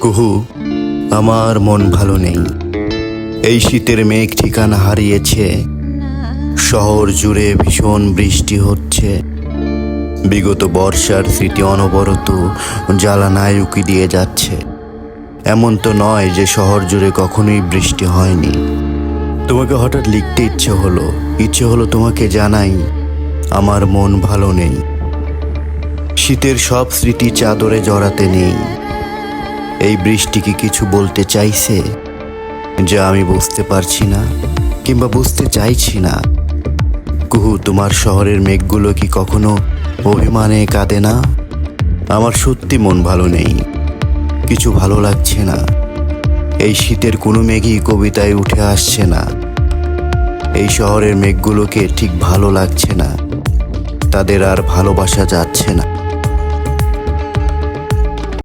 কুহু, আমার মন ভালো নেই। এই শীতের মেঘ ঠিকানা হারিয়েছে। শহর জুড়ে ভীষণ বৃষ্টি হচ্ছে। বিগত বর্ষার স্মৃতি অনবরত জ্বালানায় উকি দিয়ে যাচ্ছে। এমন তো নয় যে শহর জুড়ে কখনোই বৃষ্টি হয়নি। তোমাকে হঠাৎ লিখতে ইচ্ছে হলো তোমাকে জানাই, আমার মন ভালো নেই। শীতের সব স্মৃতি চাদরে জড়াতে নেই। এই বৃষ্টি কি কিছু বলতে চাইছে যা আমি বুঝতে পারছি না কিংবা বুঝতে চাইছি না? কুহু, তোমার শহরের মেঘগুলো কি কখনো অভিমানে কাঁদে না? আমার সত্যি মন ভালো নেই, কিছু ভালো লাগছে না। এই শীতের কোনো মেঘই কবিতায় উঠে আসছে না। এই শহরের মেঘগুলোকে ঠিক ভালো লাগছে না, তাদের আর ভালোবাসা যাচ্ছে না।